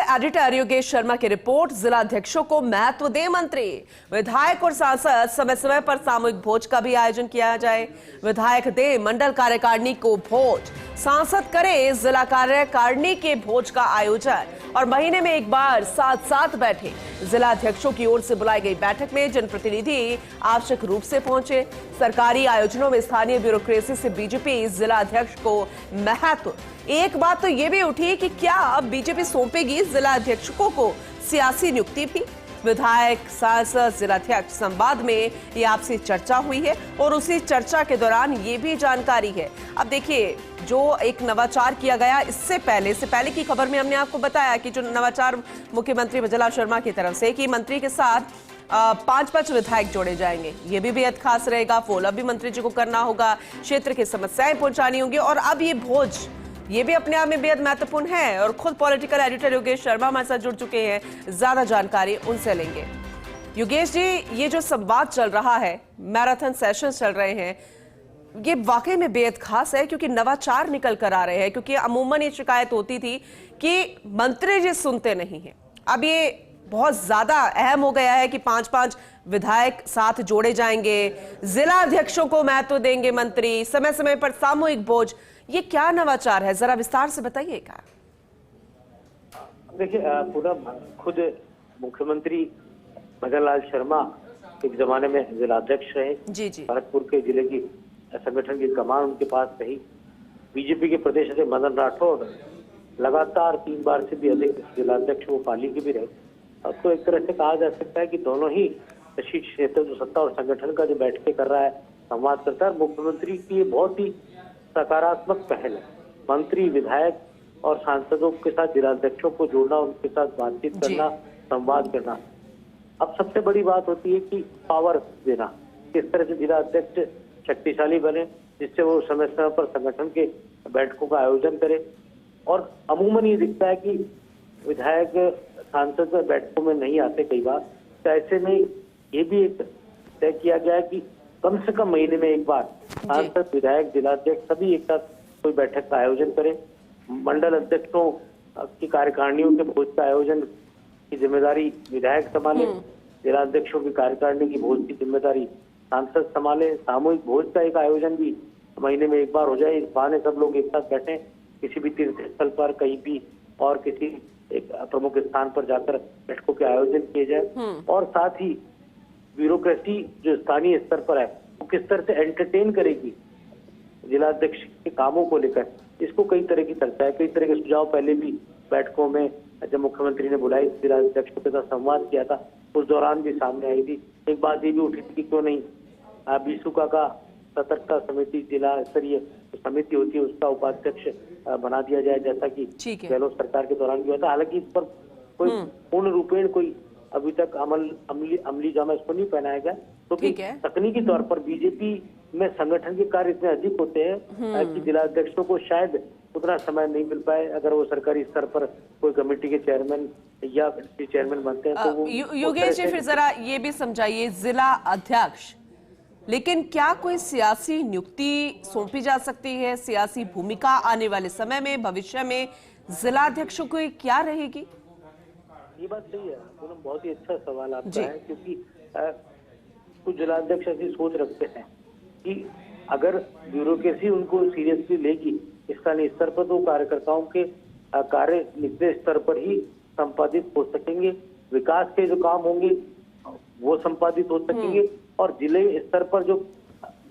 Editor Yogesh Sharma की report. जिला अध्यक्षों को महत्व दे मंत्री, विधायक और सांसद समय समय पर सामूहिक भोज का भी आयोजन किया जाए। विधायक दे मंडल कार्यकारिणी को भोज, सांसद करे जिला कार्यकारिणी के भोज का आयोजन और महीने में एक बार साथ साथ बैठे। जिला अध्यक्षों की ओर से बुलाई गई बैठक में जनप्रतिनिधि आवश्यक रूप से पहुंचे। सरकारी आयोजनों में स्थानीय ब्यूरोक्रेसी से बीजेपी जिला अध्यक्ष को महत्व। एक बात तो ये भी उठी कि क्या अब बीजेपी सौंपेगी जिला अध्यक्षों को सियासी नियुक्ति भी। विधायक सांसद जिलाध्यक्ष संवाद में ये आपसी चर्चा हुई है और उसी चर्चा के दौरान ये भी जानकारी है। अब देखिए, जो एक नवाचार किया गया इससे पहले की खबर में हमने आपको बताया कि जो नवाचार मुख्यमंत्री भजला शर्मा की तरफ से कि मंत्री के साथ 5 विधायक जोड़े जाएंगे, ये भी बेहद खास रहेगा। फॉलोअप भी मंत्री जी को करना होगा, क्षेत्र की समस्याएं पहुंचानी होंगी और अब ये भोज, ये भी अपने आप में बेहद महत्वपूर्ण है। और खुद पॉलिटिकल एडिटर योगेश शर्मा हमारे साथ जुड़ चुके हैं, ज्यादा जानकारी उनसे लेंगे। योगेश जी, ये जो संवाद चल रहा है, मैराथन सेशन चल रहे हैं, ये वाकई में बेहद खास है क्योंकि नवाचार निकल कर आ रहे हैं। क्योंकि अमूमन ये शिकायत होती थी कि मंत्री जी सुनते नहीं हैं, अब ये बहुत ज्यादा अहम हो गया है कि 5 विधायक साथ जोड़े जाएंगे, जिला अध्यक्षों को महत्व देंगे मंत्री, समय समय पर सामूहिक भोज। ये क्या नवाचार है, जरा विस्तार से बताइएगा। देखिए, पूरा खुद मुख्यमंत्री भजन लाल शर्मा एक जमाने में जिलाध्यक्ष रहे। जी जी। भरतपुर के जिले की संगठन की कमान उनके पास रही। बीजेपी के प्रदेश अध्यक्ष मदन राठौड़ लगातार 3 बार से भी अधिक जिलाध्यक्ष वो पाली के भी रहे। अब तो एक तरह से कहा जा सकता है कि दोनों ही शीर्ष क्षेत्र जो सत्ता और संगठन का जो बैठकें कर रहा है, संवाद करता है। मुख्यमंत्री की बहुत ही सकारात्मक पहल है। मंत्री, विधायक और सांसदों के साथ जिलाध्यक्षों को जोड़ना, उनके साथ बातचीत करना, संवाद करना। अब सबसे बड़ी बात होती है कि पावर देना, किस तरह से जिलाध्यक्ष शक्तिशाली बने जिससे वो समय समय पर संगठन के बैठकों का आयोजन करे। और अमूमन ये दिखता है कि विधायक सांसद बैठकों में नहीं आते कई बार, तो ऐसे में ये भी एक तय किया गया है कि कम से कम महीने में एक बार सांसद, विधायक, जिलाध्यक्ष सभी एक साथ कोई बैठक का आयोजन करें। मंडल अध्यक्षों की कार्यकारिणियों के भोज का आयोजन की जिम्मेदारी विधायक संभाले, जिलाध्यक्षों की कार्यकारिणी की भोज की जिम्मेदारी सांसद संभाले। सामूहिक भोज का एक आयोजन भी महीने में एक बार हो जाए, इस बहाने सब लोग एक साथ बैठे, किसी भी तीर्थ स्थल पर कहीं भी और किसी एक प्रमुख स्थान पर जाकर बैठकों के आयोजन किए जाए। और साथ ही ब्यूरोक्रेसी जो स्थानीय स्तर पर है वो किस तरह से एंटरटेन करेगी जिलाध्यक्ष के कामों को लेकर, इसको कई तरह की चर्चा है, कई तरह के सुझाव पहले भी बैठकों में जब मुख्यमंत्री ने बुलाई जिलाध्यक्षों के साथ संवाद किया था उस दौरान भी सामने आई थी। एक बात ये भी उठी थी कि क्यों नहीं बीसूका का सतर्कता समिति, जिला स्तरीय समिति होती है, उसका उपाध्यक्ष बना दिया जाए, जैसा कि गहलोत सरकार के दौरान भी हुआ था। हालांकि इस पर कोई पूर्ण रूपेण कोई अभी तक अमली जामा इसको नहीं पहनाया गया, क्योंकि तकनीकी तौर पर बीजेपी में संगठन के कार्य इतने अधिक होते हैं कि जिलाध्यक्षों को शायद उतना समय नहीं मिल पाए। अगर वो सरकारी स्तर पर कोई कमेटी के चेयरमैन या चेयरमैन बनते हैं तो वो योगेश जी फिर जरा ये भी समझाइए, जिला अध्यक्ष, लेकिन क्या कोई सियासी नियुक्ति सौंपी जा सकती है? सियासी भूमिका आने वाले समय में, भविष्य में जिला अध्यक्षों की क्या रहेगी? ये बात सही है, बहुत ही अच्छा सवाल आपका है, क्योंकि कुछ जिलाध्यक्ष ऐसी सोच रखते हैं कि अगर ब्यूरोक्रेसी उनको सीरियसली लेगी स्थानीय स्तर पर तो कार्यकर्ताओं के कार्य निचले स्तर पर ही संपादित हो सकेंगे, विकास के जो काम होंगे वो संपादित हो सकेंगे। और जिले स्तर पर जो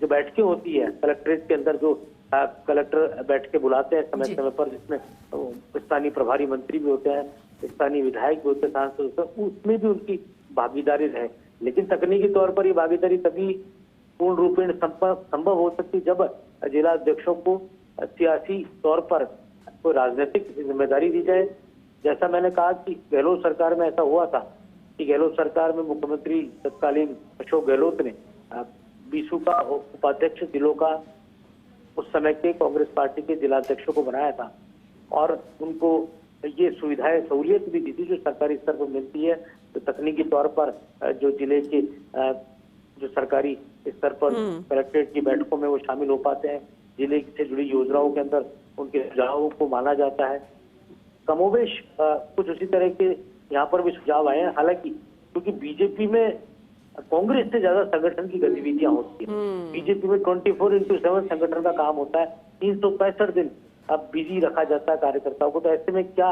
बैठकें होती है कलेक्ट्रेट के अंदर, जो कलेक्टर बैठकें बुलाते हैं समय समय पर, जिसमें स्थानीय प्रभारी मंत्री भी होते हैं, स्थानीय विधायक भी होते हैं, सांसद होते हैं, उसमें भी उनकी भागीदारी रहे। लेकिन तकनीकी तौर पर ये भागीदारी तभी पूर्ण रूपेण संभव हो सकती जब जिला अध्यक्षों को सियासी तौर पर कोई राजनीतिक जिम्मेदारी दी जाए। जैसा मैंने कहा कि गहलोत सरकार में ऐसा हुआ था कि गहलोत सरकार में मुख्यमंत्री तत्कालीन अशोक गहलोत ने बीसू का उपाध्यक्ष जिलों का उस समय के कांग्रेस पार्टी के जिलाध्यक्षों को बनाया था और उनको ये सुविधाएं, सहूलियत भी दी थी जो सरकारी स्तर पर मिलती है। तो तकनीकी तौर पर जो जिले के जो सरकारी स्तर पर कलेक्ट्रेट की बैठकों में वो शामिल हो पाते हैं, जिले से जुड़ी योजनाओं के अंदर उनके सुझावों को माना जाता है। कमोवेश कुछ उसी तरह के यहाँ पर भी सुझाव आए हैं। हालांकि क्योंकि बीजेपी में कांग्रेस से ज्यादा संगठन की गतिविधियां होती है, बीजेपी में 24/7 संगठन का काम होता है, 365 दिन अब बिजी रखा जाता है कार्यकर्ताओं को। तो ऐसे में क्या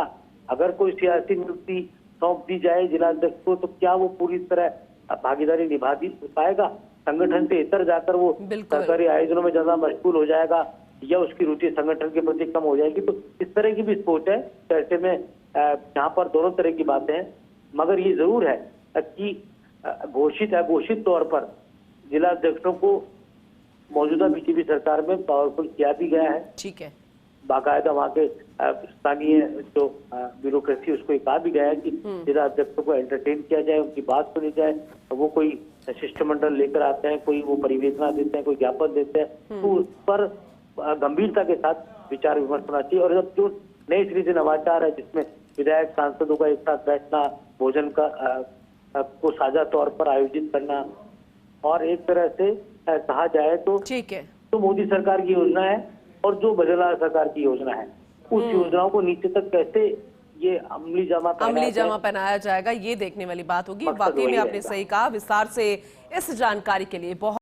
अगर कोई सियासी नियुक्ति सौंप दी जाए जिलाध्यक्ष को, तो क्या वो पूरी तरह भागीदारी निभा पाएगा? संगठन से इतर जाकर वो सरकारी आयोजनों में ज्यादा मशगूल हो जाएगा या उसकी रुचि संगठन के प्रति कम हो जाएगी? तो इस तरह की भी सोच है। तो ऐसे में यहाँ पर दोनों तरह की बातें हैं, मगर ये जरूर है कि घोषित अघोषित तौर पर जिलाध्यक्षों को मौजूदा बीजेपी सरकार में पावरफुल किया भी गया है। ठीक है, बाकायदा वहाँ के स्थानीय जो ब्यूरोक्रेसी उसको ये कहा भी गया है कि जिला अध्यक्षों को एंटरटेन किया जाए, उनकी बात सुनी जाए। वो कोई शिष्टमंडल लेकर आते हैं, कोई वो परिवेदना देते हैं, कोई ज्ञापन देते हैं, तो उस पर गंभीरता के साथ विचार विमर्श होना चाहिए। और जब जो नए सिरे से नवाचार है जिसमें विधायक सांसदों का एक साथ बैठना, भोजन का को साझा तौर पर आयोजित करना, और एक तरह से कहा जाए तो ठीक है, तो मोदी सरकार की योजना है और जो बजरंग सरकार की योजना है, उस योजनाओं को नीचे तक कैसे ये अमली जामा पहनाया जाएगा, ये देखने वाली बात होगी। वाकई में आपने सही कहा। विस्तार से इस जानकारी के लिए बहुत